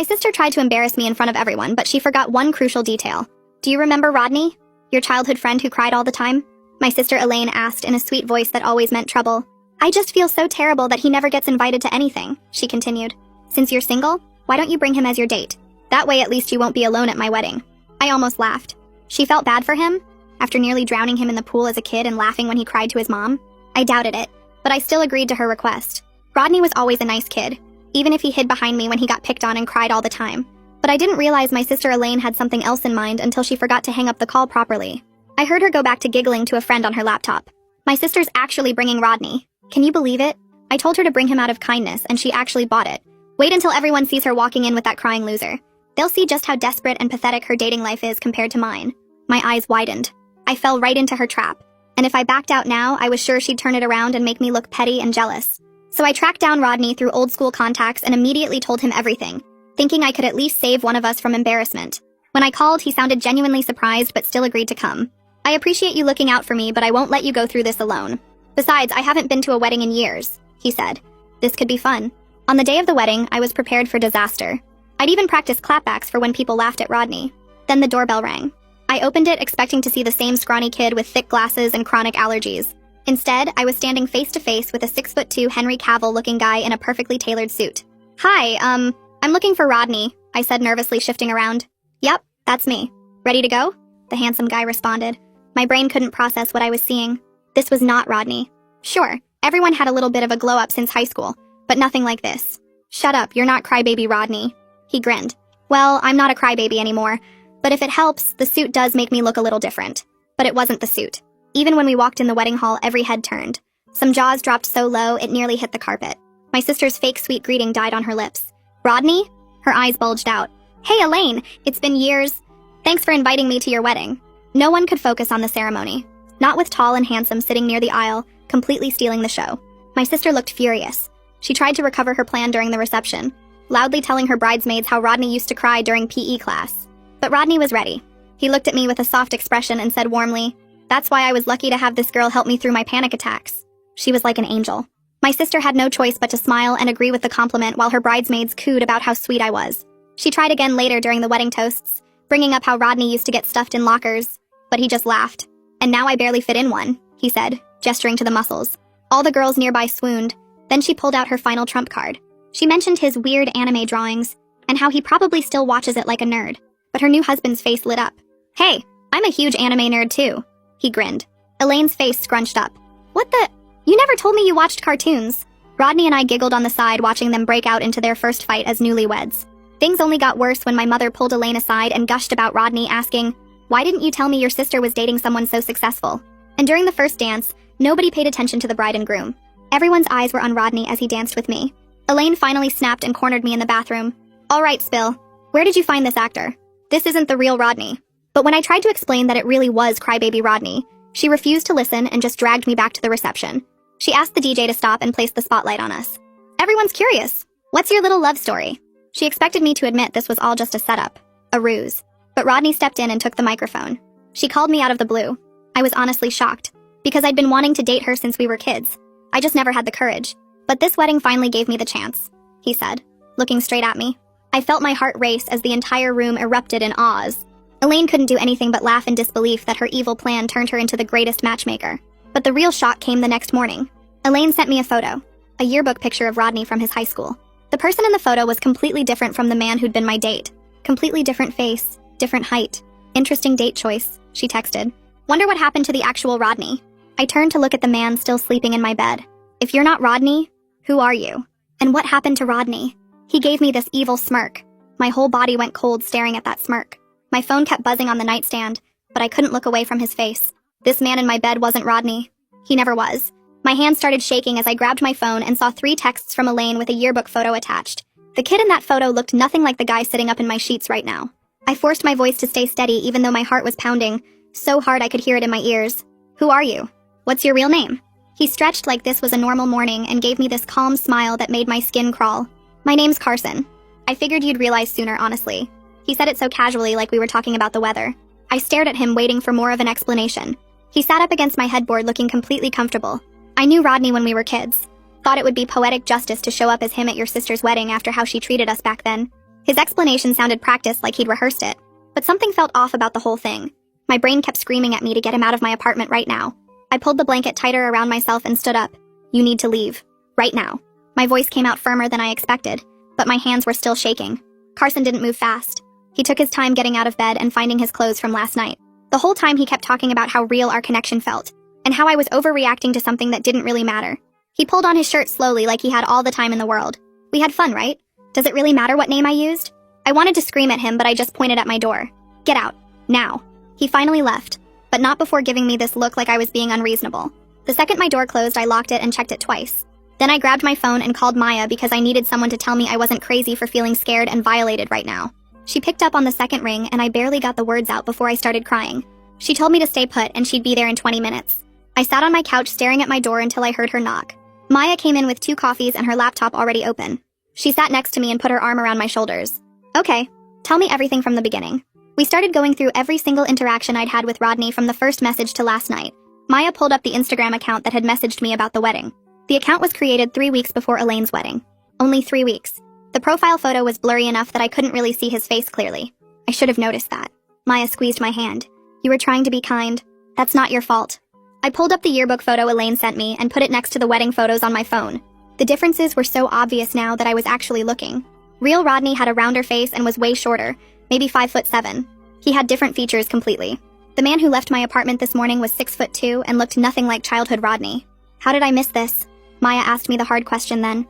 My sister tried to embarrass me in front of everyone, but she forgot one crucial detail. Do you remember Rodney? Your childhood friend who cried all the time? My sister Elaine asked in a sweet voice that always meant trouble. I just feel so terrible that he never gets invited to anything, she continued. Since you're single, why don't you bring him as your date? That way at least you won't be alone at my wedding. I almost laughed. She felt bad for him? After nearly drowning him in the pool as a kid and laughing when he cried to his mom? I doubted it, but I still agreed to her request. Rodney was always a nice kid, even if he hid behind me when he got picked on and cried all the time. But I didn't realize my sister Elaine had something else in mind until she forgot to hang up the call properly. I heard her go back to giggling to a friend on her laptop. My sister's actually bringing Rodney. Can you believe it? I told her to bring him out of kindness, and she actually bought it. Wait until everyone sees her walking in with that crying loser. They'll see just how desperate and pathetic her dating life is compared to mine. My eyes widened. I fell right into her trap. And if I backed out now, I was sure she'd turn it around and make me look petty and jealous. So I tracked down Rodney through old school contacts and immediately told him everything, thinking I could at least save one of us from embarrassment. When I called, he sounded genuinely surprised but still agreed to come. I appreciate you looking out for me, but I won't let you go through this alone. Besides, I haven't been to a wedding in years, he said. This could be fun. On the day of the wedding, I was prepared for disaster. I'd even practiced clapbacks for when people laughed at Rodney. Then the doorbell rang. I opened it expecting to see the same scrawny kid with thick glasses and chronic allergies. Instead, I was standing face to face with a 6'2" Henry Cavill-looking guy in a perfectly tailored suit. Hi, I'm looking for Rodney, I said nervously, shifting around. Yep, that's me. Ready to go? The handsome guy responded. My brain couldn't process what I was seeing. This was not Rodney. Sure, everyone had a little bit of a glow-up since high school, but nothing like this. Shut up, you're not crybaby Rodney. He grinned. Well, I'm not a crybaby anymore, but if it helps, the suit does make me look a little different. But it wasn't the suit. Even when we walked in the wedding hall, every head turned. Some jaws dropped so low, it nearly hit the carpet. My sister's fake sweet greeting died on her lips. Rodney? Her eyes bulged out. Hey, Elaine, it's been years. Thanks for inviting me to your wedding. No one could focus on the ceremony. Not with Tall and Handsome sitting near the aisle, completely stealing the show. My sister looked furious. She tried to recover her plan during the reception, loudly telling her bridesmaids how Rodney used to cry during PE class. But Rodney was ready. He looked at me with a soft expression and said warmly, "That's why I was lucky to have this girl help me through my panic attacks." She was like an angel. My sister had no choice but to smile and agree with the compliment while her bridesmaids cooed about how sweet I was. She tried again later during the wedding toasts, bringing up how Rodney used to get stuffed in lockers, but he just laughed. And now I barely fit in one, he said, gesturing to the muscles. All the girls nearby swooned. Then she pulled out her final trump card. She mentioned his weird anime drawings, and how he probably still watches it like a nerd. But her new husband's face lit up. Hey, I'm a huge anime nerd too, he grinned. Elaine's face scrunched up. What the? You never told me you watched cartoons. Rodney and I giggled on the side watching them break out into their first fight as newlyweds. Things only got worse when my mother pulled Elaine aside and gushed about Rodney, asking, "Why didn't you tell me your sister was dating someone so successful?" And during the first dance, nobody paid attention to the bride and groom. Everyone's eyes were on Rodney as he danced with me. Elaine finally snapped and cornered me in the bathroom. All right, Spill. Where did you find this actor? This isn't the real Rodney. But when I tried to explain that it really was crybaby Rodney, she refused to listen and just dragged me back to the reception. She asked the DJ to stop and place the spotlight on us. Everyone's curious. What's your little love story? She expected me to admit this was all just a setup, a ruse. But Rodney stepped in and took the microphone. She called me out of the blue. I was honestly shocked, because I'd been wanting to date her since we were kids. I just never had the courage. But this wedding finally gave me the chance, he said, looking straight at me. I felt my heart race as the entire room erupted in awes. Elaine couldn't do anything but laugh in disbelief that her evil plan turned her into the greatest matchmaker. But the real shock came the next morning. Elaine sent me a photo, a yearbook picture of Rodney from his high school. The person in the photo was completely different from the man who'd been my date. Completely different face, different height. Interesting date choice, she texted. Wonder what happened to the actual Rodney. I turned to look at the man still sleeping in my bed. If you're not Rodney, who are you? And what happened to Rodney? He gave me this evil smirk. My whole body went cold staring at that smirk. My phone kept buzzing on the nightstand, but I couldn't look away from his face. This man in my bed wasn't Rodney. He never was. My hand started shaking as I grabbed my phone and saw 3 texts from Elaine with a yearbook photo attached. The kid in that photo looked nothing like the guy sitting up in my sheets right now. I forced my voice to stay steady even though my heart was pounding, so hard I could hear it in my ears. Who are you? What's your real name? He stretched like this was a normal morning and gave me this calm smile that made my skin crawl. My name's Carson. I figured you'd realize sooner, honestly. He said it so casually like we were talking about the weather. I stared at him waiting for more of an explanation. He sat up against my headboard looking completely comfortable. I knew Rodney when we were kids. Thought it would be poetic justice to show up as him at your sister's wedding after how she treated us back then. His explanation sounded practiced, like he'd rehearsed it, but something felt off about the whole thing. My brain kept screaming at me to get him out of my apartment right now. I pulled the blanket tighter around myself and stood up. You need to leave. Right now. My voice came out firmer than I expected, but my hands were still shaking. Carson didn't move fast. He took his time getting out of bed and finding his clothes from last night. The whole time he kept talking about how real our connection felt, and how I was overreacting to something that didn't really matter. He pulled on his shirt slowly like he had all the time in the world. We had fun, right? Does it really matter what name I used? I wanted to scream at him, but I just pointed at my door. Get out. Now. He finally left, but not before giving me this look like I was being unreasonable. The second my door closed, I locked it and checked it twice. Then I grabbed my phone and called Maya because I needed someone to tell me I wasn't crazy for feeling scared and violated right now. She picked up on the second ring, and I barely got the words out before I started crying. She told me to stay put and she'd be there in 20 minutes. I sat on my couch staring at my door until I heard her knock. Maya came in with 2 coffees and her laptop already open. She sat next to me and put her arm around my shoulders. Okay, tell me everything from the beginning. We started going through every single interaction I'd had with Rodney from the first message to last night. Maya pulled up the Instagram account that had messaged me about the wedding. The account was created 3 weeks before Elaine's wedding. Only 3 weeks. The profile photo was blurry enough that I couldn't really see his face clearly. I should have noticed that. Maya squeezed my hand. You were trying to be kind. That's not your fault. I pulled up the yearbook photo Elaine sent me and put it next to the wedding photos on my phone. The differences were so obvious now that I was actually looking. Real Rodney had a rounder face and was way shorter, maybe 5'7". He had different features completely. The man who left my apartment this morning was 6'2" and looked nothing like childhood Rodney. How did I miss this? Maya asked me the hard question then.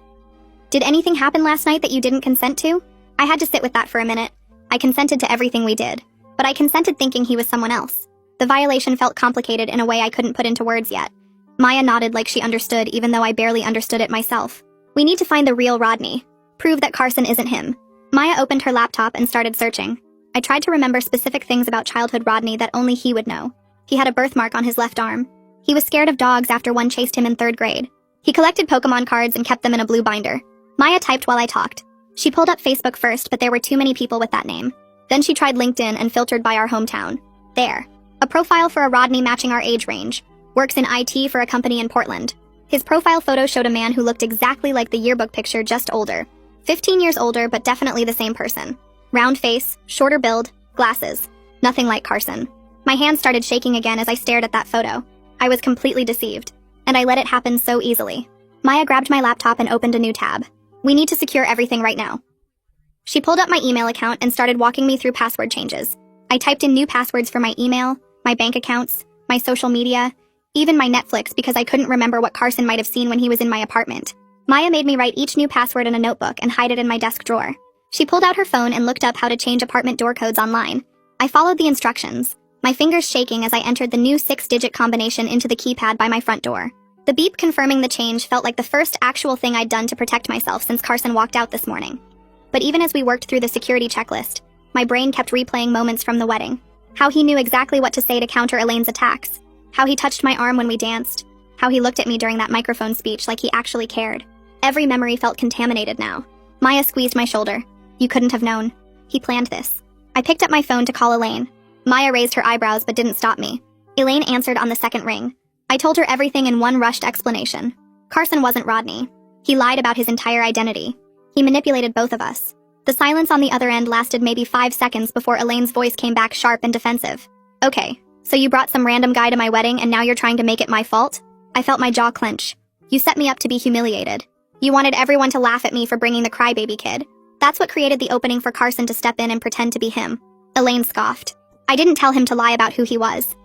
Did anything happen last night that you didn't consent to? I had to sit with that for a minute. I consented to everything we did, but I consented thinking he was someone else. The violation felt complicated in a way I couldn't put into words yet. Maya nodded like she understood, even though I barely understood it myself. We need to find the real Rodney. Prove that Carson isn't him. Maya opened her laptop and started searching. I tried to remember specific things about childhood Rodney that only he would know. He had a birthmark on his left arm. He was scared of dogs after one chased him in 3rd grade. He collected Pokemon cards and kept them in a blue binder. Maya typed while I talked. She pulled up Facebook first, but there were too many people with that name. Then she tried LinkedIn and filtered by our hometown. There. A profile for a Rodney matching our age range. Works in IT for a company in Portland. His profile photo showed a man who looked exactly like the yearbook picture, just older. 15 years older, but definitely the same person. Round face, shorter build, glasses. Nothing like Carson. My hands started shaking again as I stared at that photo. I was completely deceived, and I let it happen so easily. Maya grabbed my laptop and opened a new tab. We need to secure everything right now. She pulled up my email account and started walking me through password changes. I typed in new passwords for my email, my bank accounts, my social media, even my Netflix because I couldn't remember what Carson might have seen when he was in my apartment. Maya made me write each new password in a notebook and hide it in my desk drawer. She pulled out her phone and looked up how to change apartment door codes online. I followed the instructions, my fingers shaking as I entered the new 6-digit combination into the keypad by my front door. The beep confirming the change felt like the first actual thing I'd done to protect myself since Carson walked out this morning. But even as we worked through the security checklist, my brain kept replaying moments from the wedding. How he knew exactly what to say to counter Elaine's attacks. How he touched my arm when we danced. How he looked at me during that microphone speech like he actually cared. Every memory felt contaminated now. Maya squeezed my shoulder. You couldn't have known. He planned this. I picked up my phone to call Elaine. Maya raised her eyebrows but didn't stop me. Elaine answered on the second ring. I told her everything in one rushed explanation. Carson wasn't Rodney. He lied about his entire identity. He manipulated both of us. The silence on the other end lasted maybe 5 seconds before Elaine's voice came back sharp and defensive. Okay, so you brought some random guy to my wedding and now you're trying to make it my fault? I felt my jaw clench. You set me up to be humiliated. You wanted everyone to laugh at me for bringing the crybaby kid. That's what created the opening for Carson to step in and pretend to be him. Elaine scoffed. I didn't tell him to lie about who he was.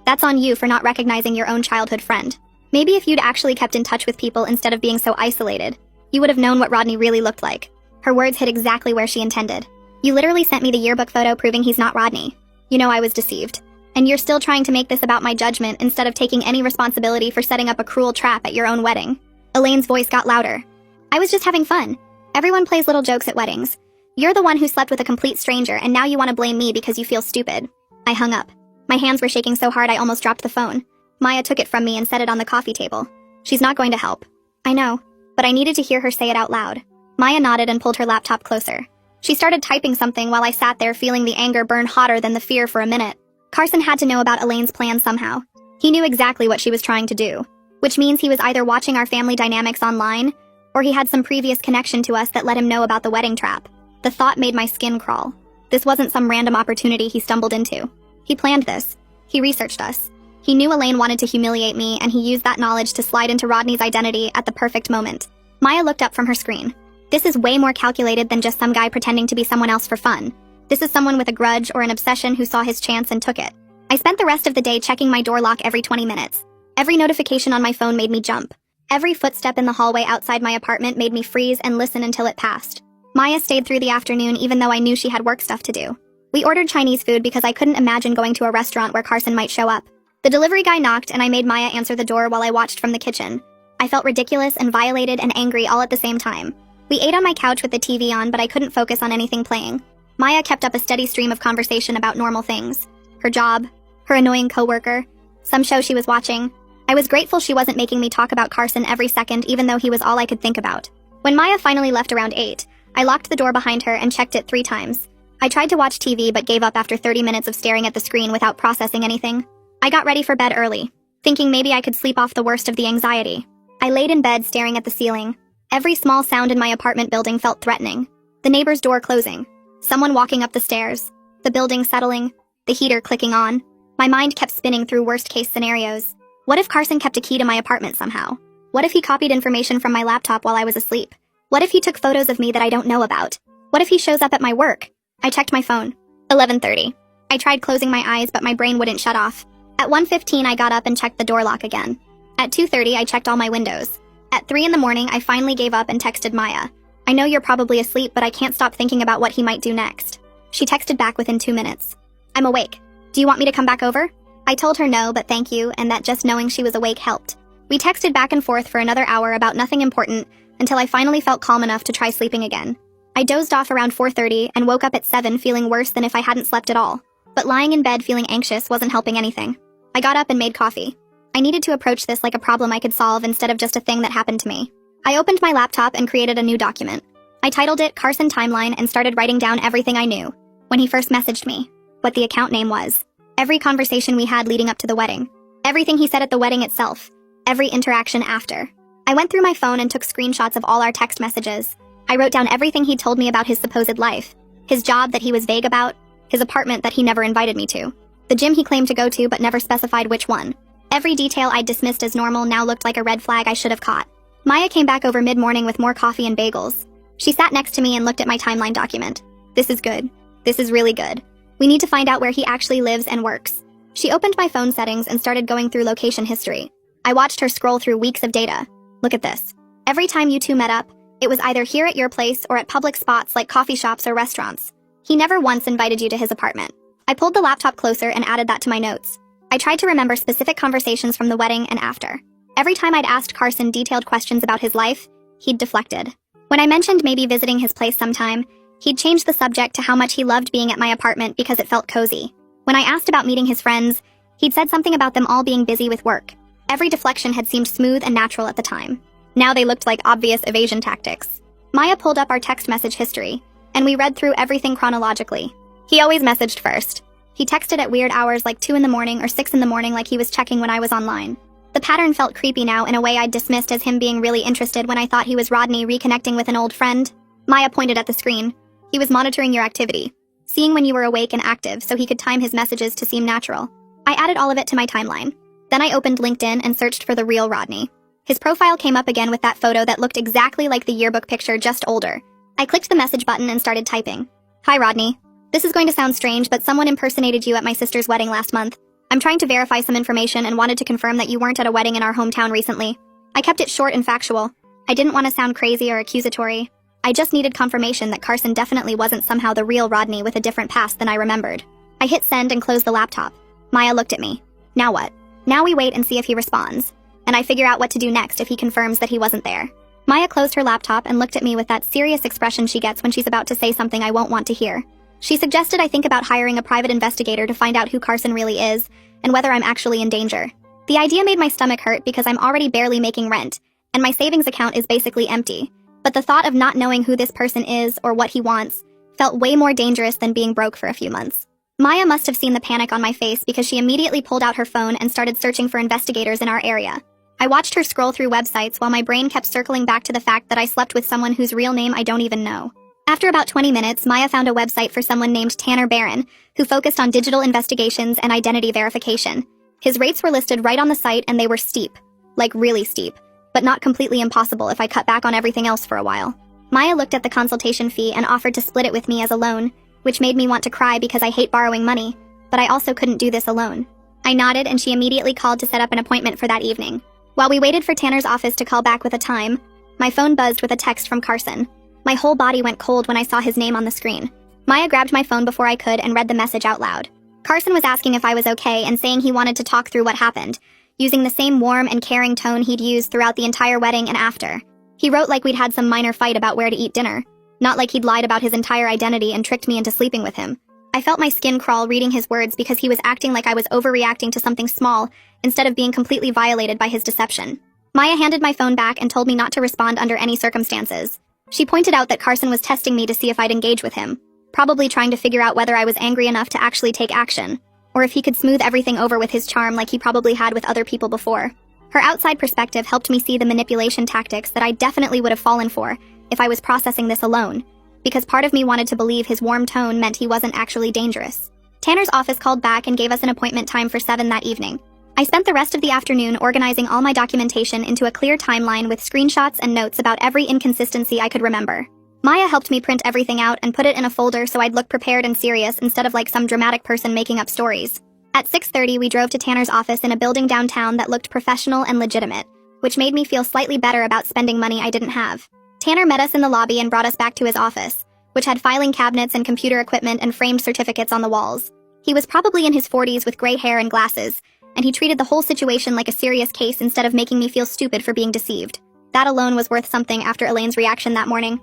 That's on you for not recognizing your own childhood friend. Maybe if you'd actually kept in touch with people instead of being so isolated, you would have known what Rodney really looked like. Her words hit exactly where she intended. You literally sent me the yearbook photo proving he's not Rodney. You know I was deceived. And you're still trying to make this about my judgment instead of taking any responsibility for setting up a cruel trap at your own wedding. Elaine's voice got louder. I was just having fun. Everyone plays little jokes at weddings. You're the one who slept with a complete stranger and now you want to blame me because you feel stupid. I hung up. My hands were shaking so hard I almost dropped the phone. Maya took it from me and set it on the coffee table. She's not going to help. I know, but I needed to hear her say it out loud. Maya nodded and pulled her laptop closer. She started typing something while I sat there feeling the anger burn hotter than the fear for a minute. Carson had to know about Elaine's plan somehow. He knew exactly what she was trying to do, which means he was either watching our family dynamics online, or he had some previous connection to us that let him know about the wedding trap. The thought made my skin crawl. This wasn't some random opportunity he stumbled into. He planned this. He researched us. He knew Elaine wanted to humiliate me, and he used that knowledge to slide into Rodney's identity at the perfect moment. Maya looked up from her screen. This is way more calculated than just some guy pretending to be someone else for fun. This is someone with a grudge or an obsession who saw his chance and took it. I spent the rest of the day checking my door lock every 20 minutes. Every notification on my phone made me jump. Every footstep in the hallway outside my apartment made me freeze and listen until it passed. Maya stayed through the afternoon even though I knew she had work stuff to do. We ordered Chinese food because I couldn't imagine going to a restaurant where Carson might show up. The delivery guy knocked and I made Maya answer the door while I watched from the kitchen. I felt ridiculous and violated and angry all at the same time. We ate on my couch with the TV on, but I couldn't focus on anything playing. Maya kept up a steady stream of conversation about normal things. Her job, her annoying coworker, some show she was watching. I was grateful she wasn't making me talk about Carson every second even though he was all I could think about. When Maya finally left around 8, I locked the door behind her and checked it 3 times. I tried to watch TV but gave up after 30 minutes of staring at the screen without processing anything. I got ready for bed early, thinking maybe I could sleep off the worst of the anxiety. I laid in bed staring at the ceiling. Every small sound in my apartment building felt threatening. The neighbor's door closing, someone walking up the stairs, the building settling, the heater clicking on. My mind kept spinning through worst-case scenarios. What if Carson kept a key to my apartment somehow? What if he copied information from my laptop while I was asleep? What if he took photos of me that I don't know about? What if he shows up at my work? I checked my phone. 11:30. I tried closing my eyes, but my brain wouldn't shut off. At 1:15, I got up and checked the door lock again. At 2:30, I checked all my windows. At 3 in the morning, I finally gave up and texted Maya. I know you're probably asleep, but I can't stop thinking about what he might do next. She texted back within 2 minutes. I'm awake. Do you want me to come back over? I told her no, but thank you, and that just knowing she was awake helped. We texted back and forth for another hour about nothing important until I finally felt calm enough to try sleeping again. I dozed off around 4:30 and woke up at 7 feeling worse than if I hadn't slept at all. But lying in bed feeling anxious wasn't helping anything. I got up and made coffee. I needed to approach this like a problem I could solve instead of just a thing that happened to me. I opened my laptop and created a new document. I titled it Carson Timeline and started writing down everything I knew. When he first messaged me, what the account name was, every conversation we had leading up to the wedding, everything he said at the wedding itself, every interaction after. I went through my phone and took screenshots of all our text messages. I wrote down everything he told me about his supposed life, his job that he was vague about, his apartment that he never invited me to, the gym he claimed to go to but never specified which one. Every detail I'd dismissed as normal now looked like a red flag I should have caught. Maya came back over mid-morning with more coffee and bagels. She sat next to me and looked at my timeline document. This is good. This is really good. We need to find out where he actually lives and works. She opened my phone settings and started going through location history. I watched her scroll through weeks of data. Look at this. Every time you two met up, it was either here at your place or at public spots like coffee shops or restaurants. He never once invited you to his apartment. I pulled the laptop closer and added that to my notes. I tried to remember specific conversations from the wedding and after. Every time I'd asked Carson detailed questions about his life, he'd deflected. When I mentioned maybe visiting his place sometime, he'd changed the subject to how much he loved being at my apartment because it felt cozy. When I asked about meeting his friends, he'd said something about them all being busy with work. Every deflection had seemed smooth and natural at the time. Now they looked like obvious evasion tactics. Maya pulled up our text message history, and we read through everything chronologically. He always messaged first. He texted at weird hours like 2 in the morning or 6 in the morning like he was checking when I was online. The pattern felt creepy now in a way I'd dismissed as him being really interested when I thought he was Rodney reconnecting with an old friend. Maya pointed at the screen. He was monitoring your activity, seeing when you were awake and active so he could time his messages to seem natural. I added all of it to my timeline. Then I opened LinkedIn and searched for the real Rodney. His profile came up again with that photo that looked exactly like the yearbook picture, just older. I clicked the message button and started typing. Hi, Rodney. This is going to sound strange, but someone impersonated you at my sister's wedding last month. I'm trying to verify some information and wanted to confirm that you weren't at a wedding in our hometown recently. I kept it short and factual. I didn't want to sound crazy or accusatory. I just needed confirmation that Carson definitely wasn't somehow the real Rodney with a different past than I remembered. I hit send and closed the laptop. Maya looked at me. Now what? Now we wait and see if he responds. And I figure out what to do next if he confirms that he wasn't there. Maya closed her laptop and looked at me with that serious expression she gets when she's about to say something I won't want to hear. She suggested I think about hiring a private investigator to find out who Carson really is and whether I'm actually in danger. The idea made my stomach hurt because I'm already barely making rent, and my savings account is basically empty. But the thought of not knowing who this person is or what he wants felt way more dangerous than being broke for a few months. Maya must have seen the panic on my face because she immediately pulled out her phone and started searching for investigators in our area. I watched her scroll through websites while my brain kept circling back to the fact that I slept with someone whose real name I don't even know. After about 20 minutes, Maya found a website for someone named Tanner Barron, who focused on digital investigations and identity verification. His rates were listed right on the site and they were steep. Like really steep. But not completely impossible if I cut back on everything else for a while. Maya looked at the consultation fee and offered to split it with me as a loan, which made me want to cry because I hate borrowing money, but I also couldn't do this alone. I nodded and she immediately called to set up an appointment for that evening. While we waited for Tanner's office to call back with a time, my phone buzzed with a text from Carson. My whole body went cold when I saw his name on the screen. Maya grabbed my phone before I could and read the message out loud. Carson was asking if I was okay and saying he wanted to talk through what happened, using the same warm and caring tone he'd used throughout the entire wedding and after. He wrote like we'd had some minor fight about where to eat dinner, not like he'd lied about his entire identity and tricked me into sleeping with him. I felt my skin crawl reading his words because he was acting like I was overreacting to something small instead of being completely violated by his deception. Maya handed my phone back and told me not to respond under any circumstances. She pointed out that Carson was testing me to see if I'd engage with him, probably trying to figure out whether I was angry enough to actually take action, or if he could smooth everything over with his charm like he probably had with other people before. Her outside perspective helped me see the manipulation tactics that I definitely would have fallen for if I was processing this alone, because part of me wanted to believe his warm tone meant he wasn't actually dangerous. Tanner's office called back and gave us an appointment time for 7 that evening. I spent the rest of the afternoon organizing all my documentation into a clear timeline with screenshots and notes about every inconsistency I could remember. Maya helped me print everything out and put it in a folder so I'd look prepared and serious instead of like some dramatic person making up stories. At 6:30, we drove to Tanner's office in a building downtown that looked professional and legitimate, which made me feel slightly better about spending money I didn't have. Tanner met us in the lobby and brought us back to his office, which had filing cabinets and computer equipment and framed certificates on the walls. He was probably in his 40s with gray hair and glasses, and he treated the whole situation like a serious case instead of making me feel stupid for being deceived. That alone was worth something after Elaine's reaction that morning.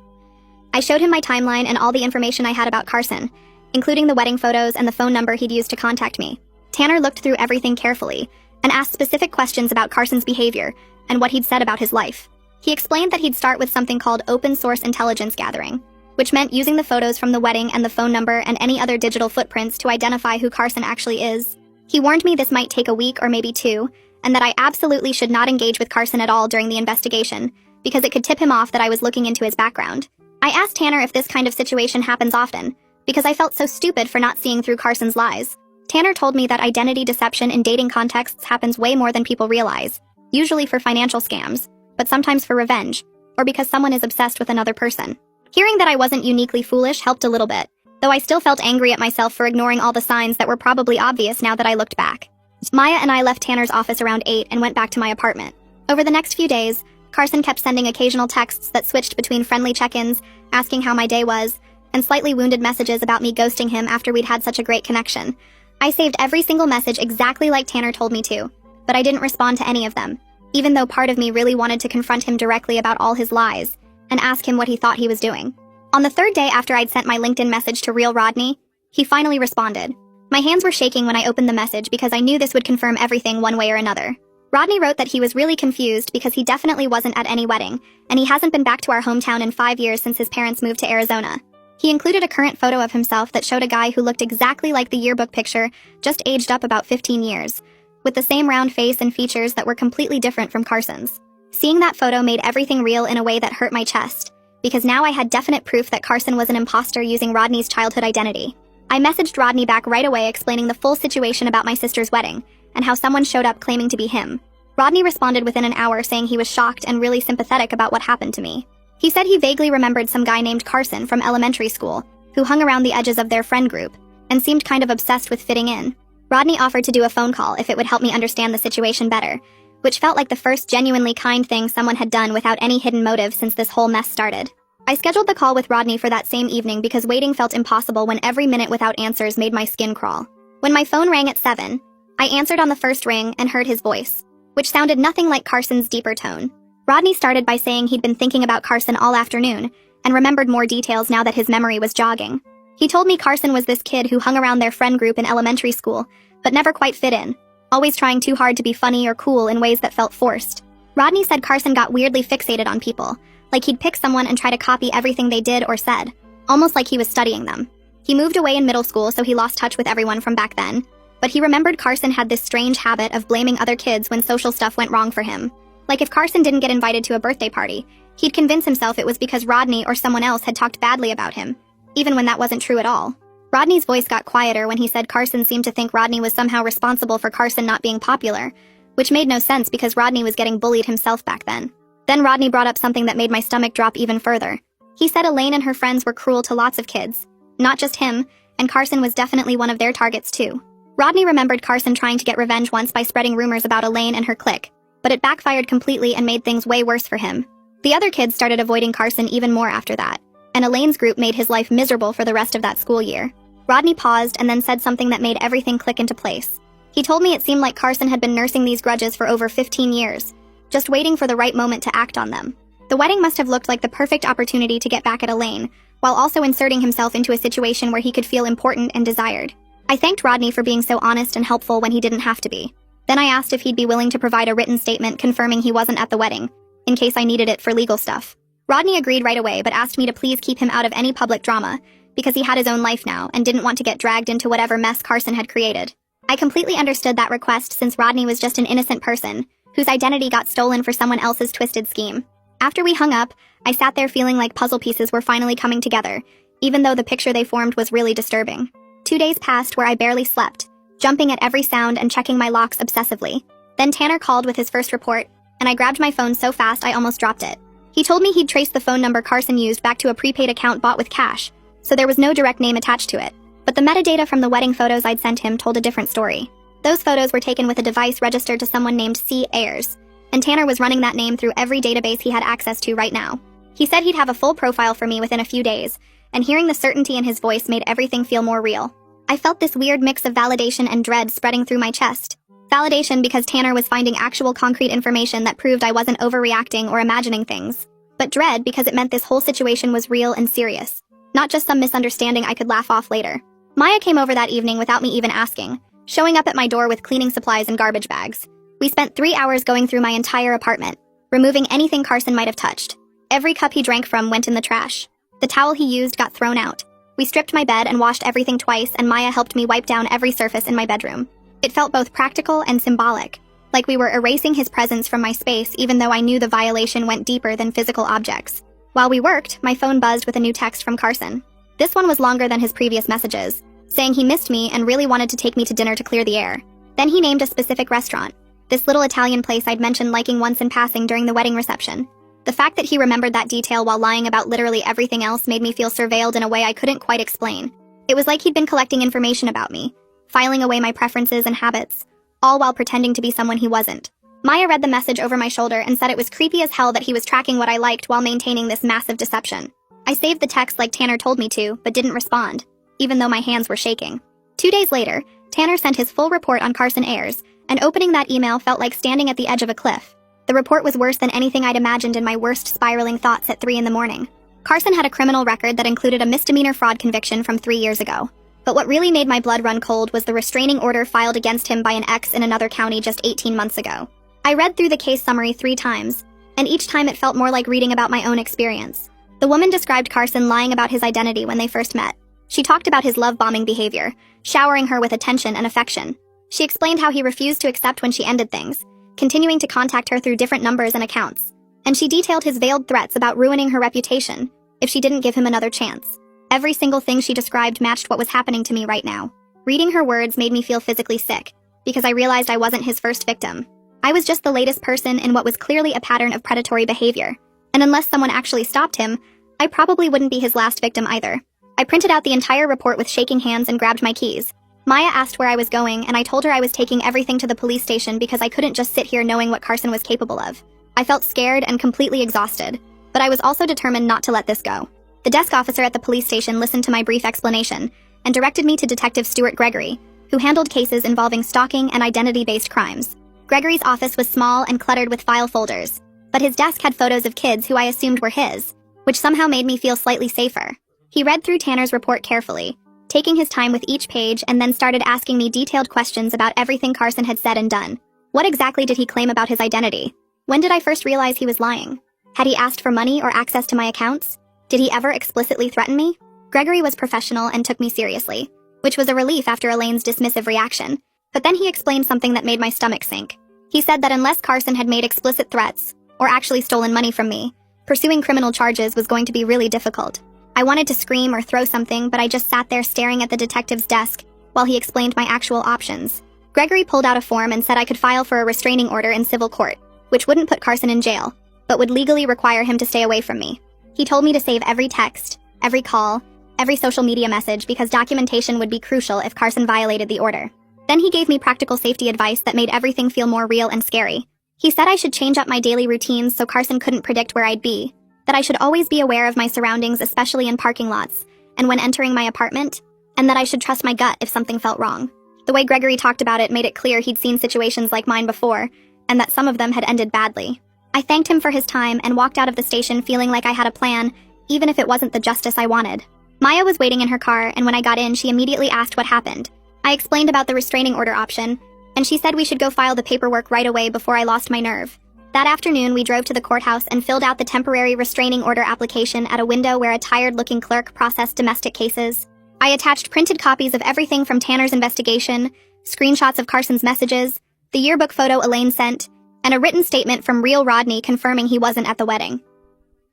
I showed him my timeline and all the information I had about Carson, including the wedding photos and the phone number he'd used to contact me. Tanner looked through everything carefully and asked specific questions about Carson's behavior and what he'd said about his life. He explained that he'd start with something called open source intelligence gathering, which meant using the photos from the wedding and the phone number and any other digital footprints to identify who Carson actually is. He warned me this might take a week or maybe 2, and that I absolutely should not engage with Carson at all during the investigation, because it could tip him off that I was looking into his background. I asked Tanner if this kind of situation happens often, because I felt so stupid for not seeing through Carson's lies. Tanner told me that identity deception in dating contexts happens way more than people realize, usually for financial scams, but sometimes for revenge, or because someone is obsessed with another person. Hearing that I wasn't uniquely foolish helped a little bit, though I still felt angry at myself for ignoring all the signs that were probably obvious now that I looked back. Maya and I left Tanner's office around 8 and went back to my apartment. Over the next few days, Carson kept sending occasional texts that switched between friendly check-ins, asking how my day was, and slightly wounded messages about me ghosting him after we'd had such a great connection. I saved every single message exactly like Tanner told me to, but I didn't respond to any of them, even though part of me really wanted to confront him directly about all his lies and ask him what he thought he was doing. On the 3rd day after I'd sent my LinkedIn message to Real Rodney, he finally responded. My hands were shaking when I opened the message because I knew this would confirm everything one way or another. Rodney wrote that he was really confused because he definitely wasn't at any wedding, and he hasn't been back to our hometown in 5 years since his parents moved to Arizona. He included a current photo of himself that showed a guy who looked exactly like the yearbook picture, just aged up about 15 years, with the same round face and features that were completely different from Carson's. Seeing that photo made everything real in a way that hurt my chest, because now I had definite proof that Carson was an imposter using Rodney's childhood identity. I messaged Rodney back right away explaining the full situation about my sister's wedding, and how someone showed up claiming to be him. Rodney responded within an hour saying he was shocked and really sympathetic about what happened to me. He said he vaguely remembered some guy named Carson from elementary school, who hung around the edges of their friend group, and seemed kind of obsessed with fitting in. Rodney offered to do a phone call if it would help me understand the situation better, which felt like the first genuinely kind thing someone had done without any hidden motive since this whole mess started. I scheduled the call with Rodney for that same evening because waiting felt impossible when every minute without answers made my skin crawl. When my phone rang at 7, I answered on the first ring and heard his voice, which sounded nothing like Carson's deeper tone. Rodney started by saying he'd been thinking about Carson all afternoon and remembered more details now that his memory was jogging. He told me Carson was this kid who hung around their friend group in elementary school, but never quite fit in, always trying too hard to be funny or cool in ways that felt forced. Rodney said Carson got weirdly fixated on people, like he'd pick someone and try to copy everything they did or said, almost like he was studying them. He moved away in middle school, so he lost touch with everyone from back then, but he remembered Carson had this strange habit of blaming other kids when social stuff went wrong for him. Like if Carson didn't get invited to a birthday party, He'd convince himself it was because Rodney or someone else had talked badly about him, even when that wasn't true at all. Rodney's voice got quieter when he said Carson seemed to think Rodney was somehow responsible for Carson not being popular, which made no sense because Rodney was getting bullied himself back then. Then Rodney brought up something that made my stomach drop even further. He said Elaine and her friends were cruel to lots of kids. Not just him, and Carson was definitely one of their targets too. Rodney remembered Carson trying to get revenge once by spreading rumors about Elaine and her clique, but it backfired completely and made things way worse for him. The other kids started avoiding Carson even more after that, and Elaine's group made his life miserable for the rest of that school year. Rodney paused and then said something that made everything click into place. He told me it seemed like Carson had been nursing these grudges for over 15 years, just waiting for the right moment to act on them. The wedding must have looked like the perfect opportunity to get back at Elaine, while also inserting himself into a situation where he could feel important and desired. I thanked Rodney for being so honest and helpful when he didn't have to be. Then I asked if he'd be willing to provide a written statement confirming he wasn't at the wedding, in case I needed it for legal stuff. Rodney agreed right away but asked me to please keep him out of any public drama, because he had his own life now and didn't want to get dragged into whatever mess Carson had created. I completely understood that request since Rodney was just an innocent person, whose identity got stolen for someone else's twisted scheme. After we hung up, I sat there feeling like puzzle pieces were finally coming together, even though the picture they formed was really disturbing. 2 days passed where I barely slept, jumping at every sound and checking my locks obsessively. Then Tanner called with his first report, and I grabbed my phone so fast I almost dropped it. He told me he'd traced the phone number Carson used back to a prepaid account bought with cash, so there was no direct name attached to it. But the metadata from the wedding photos I'd sent him told a different story. Those photos were taken with a device registered to someone named C. Ayers, and Tanner was running that name through every database he had access to right now. He said he'd have a full profile for me within a few days, and hearing the certainty in his voice made everything feel more real. I felt this weird mix of validation and dread spreading through my chest. Validation because Tanner was finding actual concrete information that proved I wasn't overreacting or imagining things. But dread because it meant this whole situation was real and serious, not just some misunderstanding I could laugh off later. Maya came over that evening without me even asking, showing up at my door with cleaning supplies and garbage bags. We spent 3 hours going through my entire apartment, removing anything Carson might have touched. Every cup he drank from went in the trash. The towel he used got thrown out. We stripped my bed and washed everything twice, and Maya helped me wipe down every surface in my bedroom. It felt both practical and symbolic, like we were erasing his presence from my space even though I knew the violation went deeper than physical objects. While we worked, my phone buzzed with a new text from Carson. This one was longer than his previous messages, saying he missed me and really wanted to take me to dinner to clear the air. Then he named a specific restaurant, this little Italian place I'd mentioned liking once in passing during the wedding reception. The fact that he remembered that detail while lying about literally everything else made me feel surveilled in a way I couldn't quite explain. It was like he'd been collecting information about me, filing away my preferences and habits, all while pretending to be someone he wasn't. Maya read the message over my shoulder and said it was creepy as hell that he was tracking what I liked while maintaining this massive deception. I saved the text like Tanner told me to, but didn't respond, even though my hands were shaking. 2 days later, Tanner sent his full report on Carson Ayers, and opening that email felt like standing at the edge of a cliff. The report was worse than anything I'd imagined in my worst spiraling thoughts at 3 in the morning. Carson had a criminal record that included a misdemeanor fraud conviction from 3 years ago. But what really made my blood run cold was the restraining order filed against him by an ex in another county just 18 months ago. I read through the case summary 3 times, and each time it felt more like reading about my own experience. The woman described Carson lying about his identity when they first met. She talked about his love-bombing behavior, showering her with attention and affection. She explained how he refused to accept when she ended things, continuing to contact her through different numbers and accounts. And she detailed his veiled threats about ruining her reputation if she didn't give him another chance. Every single thing she described matched what was happening to me right now. Reading her words made me feel physically sick, because I realized I wasn't his first victim. I was just the latest person in what was clearly a pattern of predatory behavior, and unless someone actually stopped him, I probably wouldn't be his last victim either. I printed out the entire report with shaking hands and grabbed my keys. Maya asked where I was going, and I told her I was taking everything to the police station because I couldn't just sit here knowing what Carson was capable of. I felt scared and completely exhausted, but I was also determined not to let this go. The desk officer at the police station listened to my brief explanation and directed me to Detective Stuart Gregory, who handled cases involving stalking and identity-based crimes. Gregory's office was small and cluttered with file folders, but his desk had photos of kids who I assumed were his, which somehow made me feel slightly safer. He read through Tanner's report carefully, taking his time with each page, and then started asking me detailed questions about everything Carson had said and done. What exactly did he claim about his identity? When did I first realize he was lying? Had he asked for money or access to my accounts? Did he ever explicitly threaten me? Gregory was professional and took me seriously, which was a relief after Elaine's dismissive reaction. But then he explained something that made my stomach sink. He said that unless Carson had made explicit threats, or actually stolen money from me, Pursuing criminal charges was going to be really difficult. I wanted to scream or throw something, but I just sat there staring at the detective's desk while he explained my actual options. Gregory pulled out a form and said I could file for a restraining order in civil court, which wouldn't put Carson in jail, but would legally require him to stay away from me. He told me to save every text, every call, every social media message because documentation would be crucial if Carson violated the order. Then he gave me practical safety advice that made everything feel more real and scary. He said I should change up my daily routines so Carson couldn't predict where I'd be, that I should always be aware of my surroundings, especially in parking lots, and when entering my apartment, and that I should trust my gut if something felt wrong. The way Gregory talked about it made it clear he'd seen situations like mine before, and that some of them had ended badly. I thanked him for his time and walked out of the station feeling like I had a plan, even if it wasn't the justice I wanted. Maya was waiting in her car, and when I got in, she immediately asked what happened. I explained about the restraining order option, and she said we should go file the paperwork right away before I lost my nerve. That afternoon, we drove to the courthouse and filled out the temporary restraining order application at a window where a tired-looking clerk processed domestic cases. I attached printed copies of everything from Tanner's investigation, screenshots of Carson's messages, the yearbook photo Elaine sent, and a written statement from real Rodney confirming he wasn't at the wedding.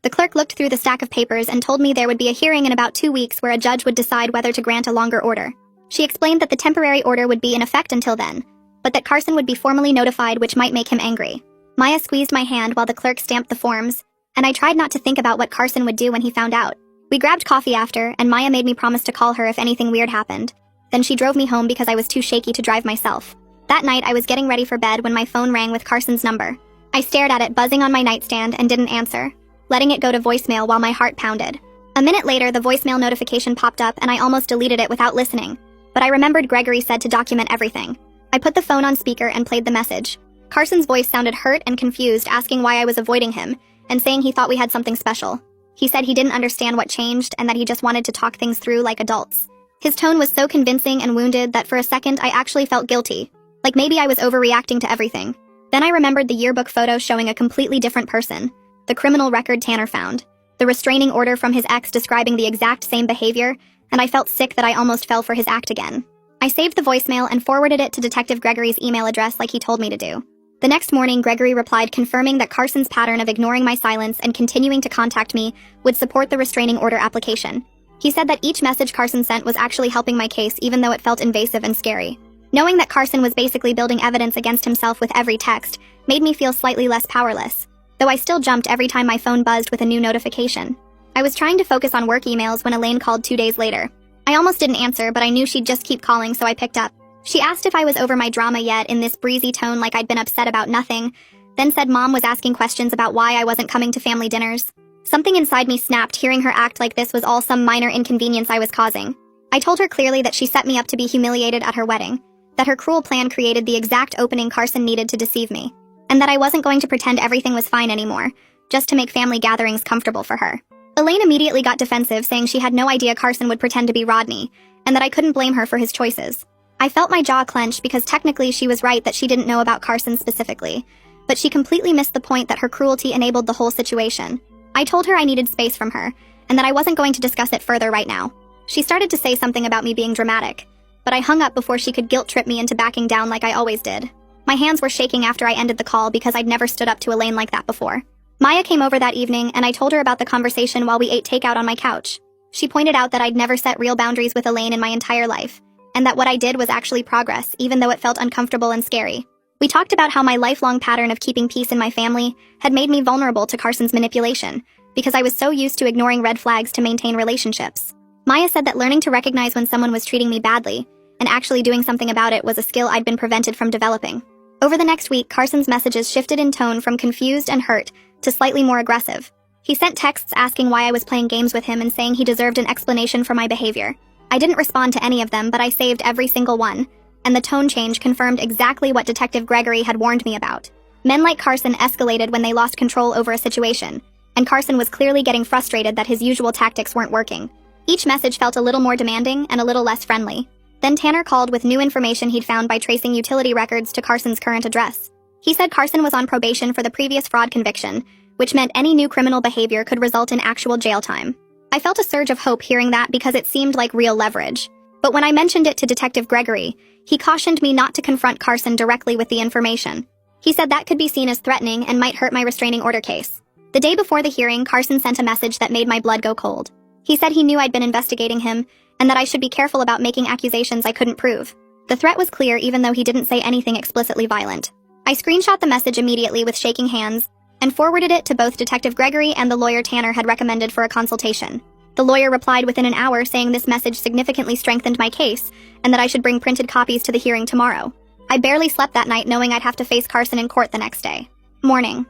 The clerk looked through the stack of papers and told me there would be a hearing in about 2 weeks where a judge would decide whether to grant a longer order. She explained that the temporary order would be in effect until then, but that Carson would be formally notified, which might make him angry. Maya squeezed my hand while the clerk stamped the forms, and I tried not to think about what Carson would do when he found out. We grabbed coffee after, and Maya made me promise to call her if anything weird happened. Then she drove me home because I was too shaky to drive myself. That night, I was getting ready for bed when my phone rang with Carson's number. I stared at it buzzing on my nightstand and didn't answer, letting it go to voicemail while my heart pounded. A minute later, the voicemail notification popped up and I almost deleted it without listening. But I remembered Gregory said to document everything. I put the phone on speaker and played the message. Carson's voice sounded hurt and confused, asking why I was avoiding him, and saying he thought we had something special. He said he didn't understand what changed and that he just wanted to talk things through like adults. His tone was so convincing and wounded that for a second I actually felt guilty, like maybe I was overreacting to everything. Then I remembered the yearbook photo showing a completely different person, the criminal record Tanner found, the restraining order from his ex describing the exact same behavior, and I felt sick that I almost fell for his act again. I saved the voicemail and forwarded it to Detective Gregory's email address like he told me to do. The next morning, Gregory replied confirming that Carson's pattern of ignoring my silence and continuing to contact me would support the restraining order application. He said that each message Carson sent was actually helping my case even though it felt invasive and scary. Knowing that Carson was basically building evidence against himself with every text made me feel slightly less powerless, though I still jumped every time my phone buzzed with a new notification. I was trying to focus on work emails when Elaine called 2 days later. I almost didn't answer, but I knew she'd just keep calling, so I picked up. She asked if I was over my drama yet in this breezy tone like I'd been upset about nothing, then said Mom was asking questions about why I wasn't coming to family dinners. Something inside me snapped hearing her act like this was all some minor inconvenience I was causing. I told her clearly that she set me up to be humiliated at her wedding, that her cruel plan created the exact opening Carson needed to deceive me, and that I wasn't going to pretend everything was fine anymore, just to make family gatherings comfortable for her. Elaine immediately got defensive, saying she had no idea Carson would pretend to be Rodney, and that I couldn't blame her for his choices. I felt my jaw clench because technically she was right that she didn't know about Carson specifically, but she completely missed the point that her cruelty enabled the whole situation. I told her I needed space from her, and that I wasn't going to discuss it further right now. She started to say something about me being dramatic, but I hung up before she could guilt-trip me into backing down like I always did. My hands were shaking after I ended the call because I'd never stood up to Elaine like that before. Maya came over that evening, and I told her about the conversation while we ate takeout on my couch. She pointed out that I'd never set real boundaries with Elaine in my entire life, and that what I did was actually progress, even though it felt uncomfortable and scary. We talked about how my lifelong pattern of keeping peace in my family had made me vulnerable to Carson's manipulation, because I was so used to ignoring red flags to maintain relationships. Maya said that learning to recognize when someone was treating me badly, and actually doing something about it was a skill I'd been prevented from developing. Over the next week, Carson's messages shifted in tone from confused and hurt to slightly more aggressive. He sent texts asking why I was playing games with him and saying he deserved an explanation for my behavior. I didn't respond to any of them, but I saved every single one, and the tone change confirmed exactly what Detective Gregory had warned me about. Men like Carson escalated when they lost control over a situation, and Carson was clearly getting frustrated that his usual tactics weren't working. Each message felt a little more demanding and a little less friendly. Then Tanner called with new information he'd found by tracing utility records to Carson's current address. He said Carson was on probation for the previous fraud conviction, which meant any new criminal behavior could result in actual jail time. I felt a surge of hope hearing that because it seemed like real leverage. But when I mentioned it to Detective Gregory, he cautioned me not to confront Carson directly with the information. He said that could be seen as threatening and might hurt my restraining order case. The day before the hearing, Carson sent a message that made my blood go cold. He said he knew I'd been investigating him, and that I should be careful about making accusations I couldn't prove. The threat was clear even though he didn't say anything explicitly violent. I screenshot the message immediately with shaking hands, and forwarded it to both Detective Gregory and the lawyer Tanner had recommended for a consultation. The lawyer replied within an hour saying this message significantly strengthened my case, and that I should bring printed copies to the hearing tomorrow. I barely slept that night knowing I'd have to face Carson in court the next day. Morning.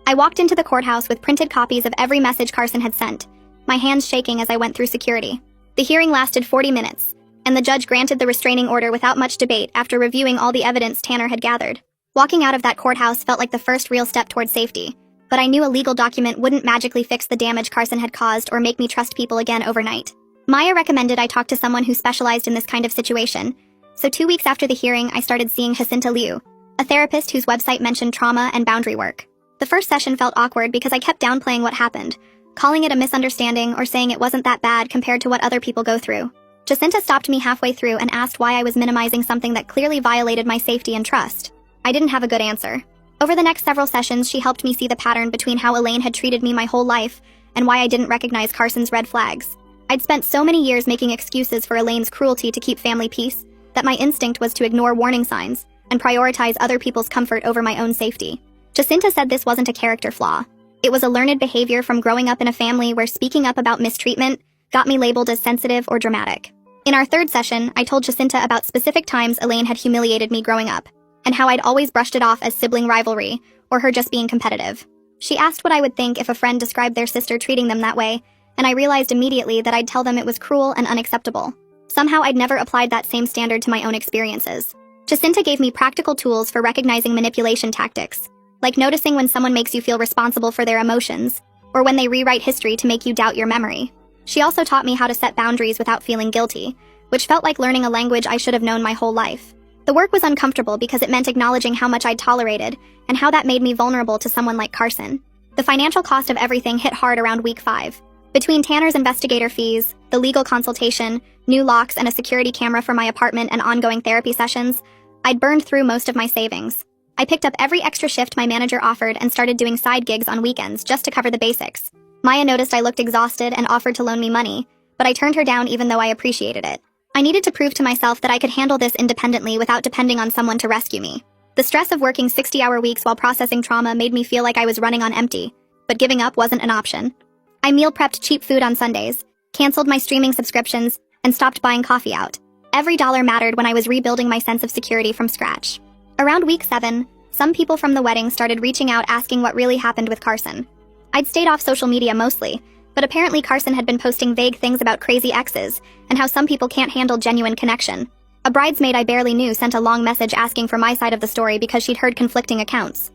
I walked into the courthouse with printed copies of every message Carson had sent, my hands shaking as I went through security. The hearing lasted 40 minutes, and the judge granted the restraining order without much debate after reviewing all the evidence Tanner had gathered. Walking out of that courthouse felt like the first real step toward safety, but I knew a legal document wouldn't magically fix the damage Carson had caused or make me trust people again overnight. Maya recommended I talk to someone who specialized in this kind of situation, so 2 weeks after the hearing I started seeing Jacinta Liu, a therapist whose website mentioned trauma and boundary work. The first session felt awkward because I kept downplaying what happened, calling it a misunderstanding or saying it wasn't that bad compared to what other people go through. Jacinta stopped me halfway through and asked why I was minimizing something that clearly violated my safety and trust. I didn't have a good answer. Over the next several sessions, she helped me see the pattern between how Elaine had treated me my whole life and why I didn't recognize Carson's red flags. I'd spent so many years making excuses for Elaine's cruelty to keep family peace that my instinct was to ignore warning signs and prioritize other people's comfort over my own safety. Jacinta said this wasn't a character flaw. It was a learned behavior from growing up in a family where speaking up about mistreatment got me labeled as sensitive or dramatic. In our third session, I told Jacinta about specific times Elaine had humiliated me growing up, and how I'd always brushed it off as sibling rivalry or her just being competitive. She asked what I would think if a friend described their sister treating them that way, and I realized immediately that I'd tell them it was cruel and unacceptable. Somehow I'd never applied that same standard to my own experiences. Jacinta gave me practical tools for recognizing manipulation tactics, like noticing when someone makes you feel responsible for their emotions, or when they rewrite history to make you doubt your memory. She also taught me how to set boundaries without feeling guilty, which felt like learning a language I should have known my whole life. The work was uncomfortable because it meant acknowledging how much I'd tolerated and how that made me vulnerable to someone like Carson. The financial cost of everything hit hard around week 5. Between Tanner's investigator fees, the legal consultation, new locks, and a security camera for my apartment and ongoing therapy sessions, I'd burned through most of my savings. I picked up every extra shift my manager offered and started doing side gigs on weekends just to cover the basics. Maya noticed I looked exhausted and offered to loan me money, but I turned her down even though I appreciated it. I needed to prove to myself that I could handle this independently without depending on someone to rescue me. The stress of working 60-hour weeks while processing trauma made me feel like I was running on empty, but giving up wasn't an option. I meal prepped cheap food on Sundays, canceled my streaming subscriptions, and stopped buying coffee out. Every dollar mattered when I was rebuilding my sense of security from scratch. Around week 7, some people from the wedding started reaching out asking what really happened with Carson. I'd stayed off social media mostly, but apparently Carson had been posting vague things about crazy exes and how some people can't handle genuine connection. A bridesmaid I barely knew sent a long message asking for my side of the story because she'd heard conflicting accounts.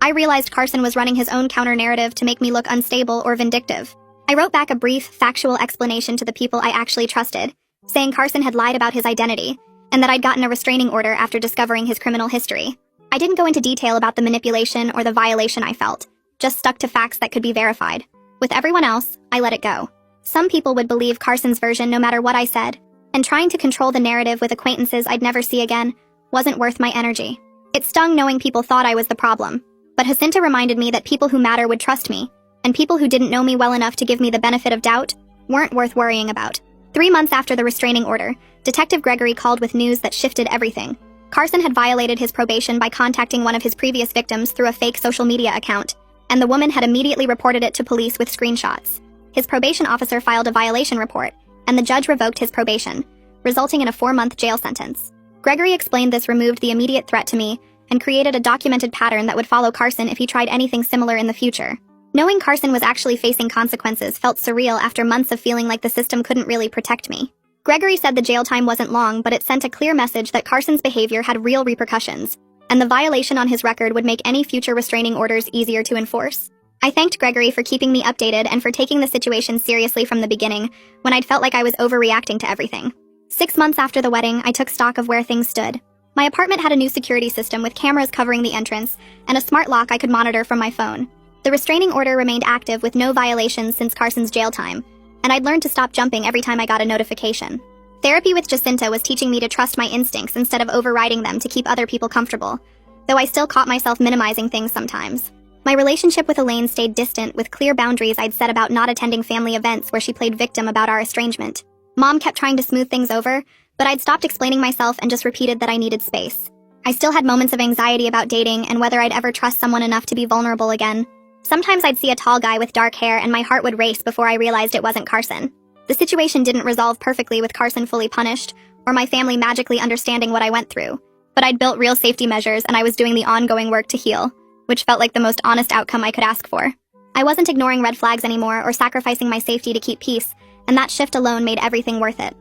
I realized Carson was running his own counter-narrative to make me look unstable or vindictive. I wrote back a brief, factual explanation to the people I actually trusted, saying Carson had lied about his identity and that I'd gotten a restraining order after discovering his criminal history. I didn't go into detail about the manipulation or the violation I felt, just stuck to facts that could be verified. With everyone else, I let it go. Some people would believe Carson's version no matter what I said, and trying to control the narrative with acquaintances I'd never see again wasn't worth my energy. It stung knowing people thought I was the problem, but Jacinta reminded me that people who matter would trust me, and people who didn't know me well enough to give me the benefit of doubt weren't worth worrying about. 3 months after the restraining order, Detective Gregory called with news that shifted everything. Carson had violated his probation by contacting one of his previous victims through a fake social media account, and the woman had immediately reported it to police with screenshots. His probation officer filed a violation report, and the judge revoked his probation, resulting in a 4-month jail sentence. Gregory explained this removed the immediate threat to me and created a documented pattern that would follow Carson if he tried anything similar in the future. Knowing Carson was actually facing consequences felt surreal after months of feeling like the system couldn't really protect me. Gregory said the jail time wasn't long, but it sent a clear message that Carson's behavior had real repercussions, and the violation on his record would make any future restraining orders easier to enforce. I thanked Gregory for keeping me updated and for taking the situation seriously from the beginning, when I'd felt like I was overreacting to everything. 6 months after the wedding, I took stock of where things stood. My apartment had a new security system with cameras covering the entrance, and a smart lock I could monitor from my phone. The restraining order remained active with no violations since Carson's jail time, and I'd learned to stop jumping every time I got a notification. Therapy with Jacinta was teaching me to trust my instincts instead of overriding them to keep other people comfortable, though I still caught myself minimizing things sometimes. My relationship with Elaine stayed distant, with clear boundaries I'd set about not attending family events where she played victim about our estrangement. Mom kept trying to smooth things over, but I'd stopped explaining myself and just repeated that I needed space. I still had moments of anxiety about dating and whether I'd ever trust someone enough to be vulnerable again. Sometimes I'd see a tall guy with dark hair and my heart would race before I realized it wasn't Carson. The situation didn't resolve perfectly with Carson fully punished, or my family magically understanding what I went through. But I'd built real safety measures and I was doing the ongoing work to heal, which felt like the most honest outcome I could ask for. I wasn't ignoring red flags anymore or sacrificing my safety to keep peace, and that shift alone made everything worth it.